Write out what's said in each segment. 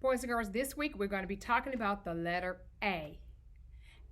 Boys and girls, this week we're going to be talking about the letter A.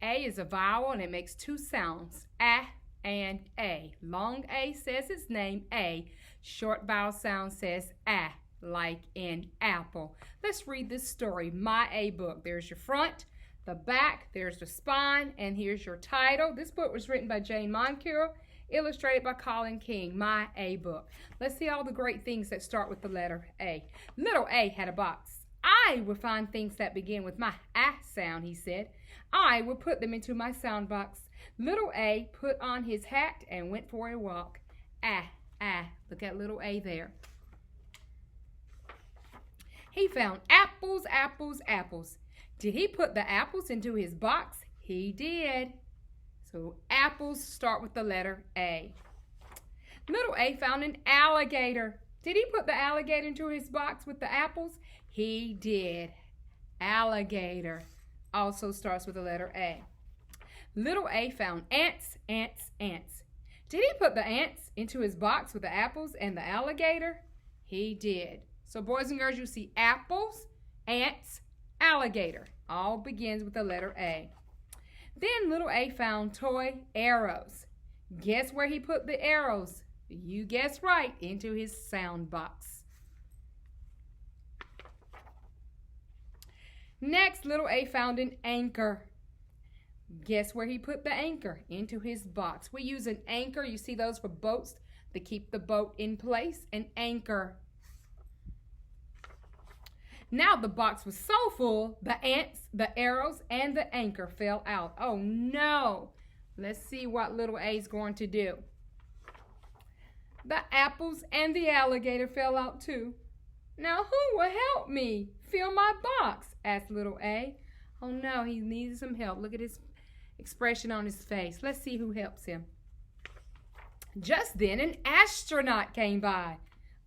A is a vowel and it makes two sounds, A and A. Long A says its name, A. Short vowel sound says A, like in apple. Let's read this story, My A Book. There's your front, the back, there's the spine, and here's your title. This book was written by Jane Moncure, illustrated by Colin King, My A Book. Let's see all the great things that start with the letter A. Little A had a box. I would find things that begin with my A sound, he said. I would put them into my sound box. Little A put on his hat and went for a walk. Look at little A there. He found apples, apples, apples. Did he put the apples into his box? He did. So apples start with the letter A. Little A found an alligator. Did he put the alligator into his box with the apples? He did. Alligator also starts with the letter A. Little A found ants, ants, ants. Did he put the ants into his box with the apples and the alligator? He did. So boys and girls, you see apples, ants, alligator. All begins with the letter A. Then little A found toy arrows. Guess where he put the arrows? You guessed right, into his sound box. Next, little A found an anchor. Guess where he put the anchor? Into his box. We use an anchor. You see those for boats to keep the boat in place. An anchor. Now the box was so full, the ants, the arrows, and the anchor fell out. Oh no! Let's see what little A is going to do. The apples and the alligator fell out too. Now who will help me fill my box? Asked little A. Oh no, he needed some help. Look at his expression on his face. Let's see who helps him. Just then an astronaut came by.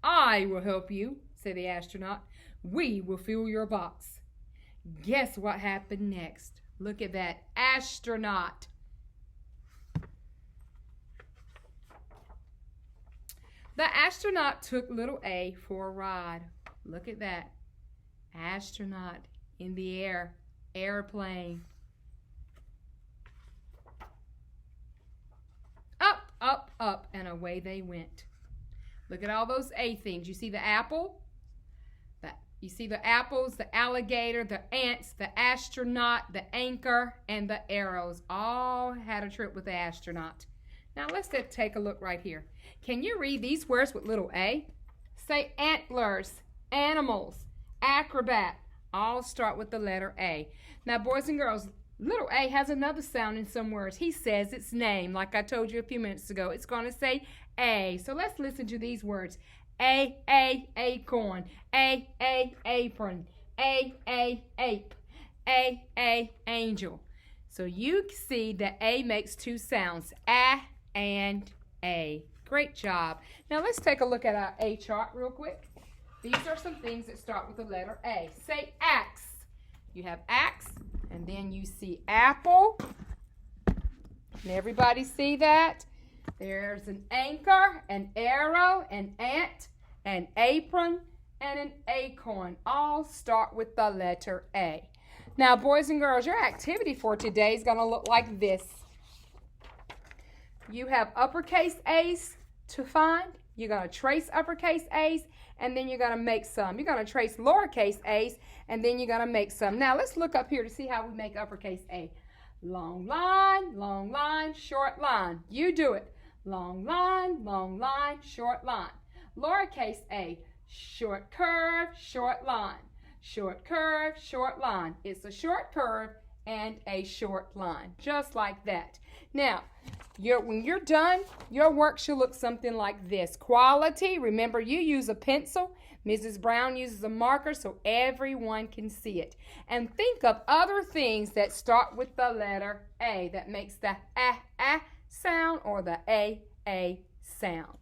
I will help you, said the astronaut. We will fill your box. Guess what happened next? Look at that astronaut. The astronaut took little A for a ride. Look at that. Astronaut in the air. Airplane. Up, up, up, and away they went. Look at all those A things. You see the apple? You see the apples, the alligator, the ants, the astronaut, the anchor, and the arrows. All had a trip with the astronaut. Now let's take a look right here. Can you read these words with little A? Say antlers, animals, acrobat. All start with the letter A. Now boys and girls, little A has another sound in some words. He says its name, like I told you a few minutes ago. It's going to say A. So let's listen to these words. Acorn, apron, ape, angel. So you see that A makes two sounds, A and A. Great job. Now let's take a look at our A chart real quick. These are some things that start with the letter A. Say axe. You have axe, and then you see apple. Can everybody see that? There's an anchor, an arrow, an ant, an apron, and an acorn. All start with the letter A. Now, boys and girls, your activity for today is going to look like this. You have uppercase A's to find. You're going to trace uppercase A's, and then you're going to make some. You're going to trace lowercase A's, and then you're going to make some. Now, let's look up here to see how we make uppercase A. Long line, short line. You do it. Long line, short line. Lowercase a, short curve, short line. Short curve, short line. It's a short curve and a short line, just like that. Now, when you're done, your work should look something like this. Quality, remember you use a pencil. Mrs. Brown uses a marker so everyone can see it. And think of other things that start with the letter A that makes the A sound or the A sound.